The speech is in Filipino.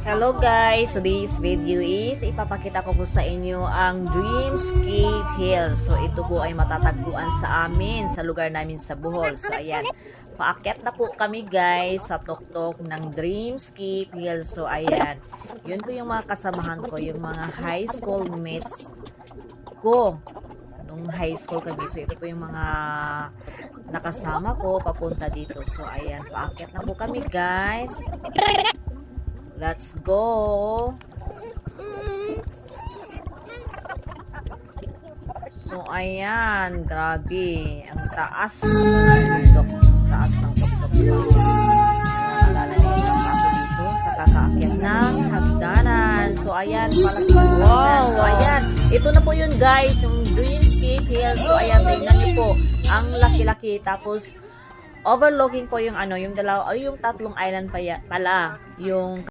Hello guys! Today's video is ipapakita ko po sa inyo ang Dreamscape Hills. So ito po ay matatagpuan sa amin, sa lugar namin sa Bohol. So ayan, paakyat na po kami guys sa tuktok ng Dreamscape Hills. So ayan, yun po yung mga kasamahan ko, yung mga high school mates ko nung high school kami. So ito po yung mga nakasama ko papunta dito. So ayan, paakyat na po kami guys. Let's go! So, ayan. Grabe. Ang taas ng bundok. Taas ng bundok. So, naalala niyo yung ako dito sa kakaakyat ng hagdanan. So, ayan. Wow! So, ayan. Ito na po yun guys. Yung Dreamscape Hills. So, ayan. Tingnan niyo po. Ang laki-laki. Tapos, overlooking po yung ano, yung dalawa, o yung tatlong island pala. Yung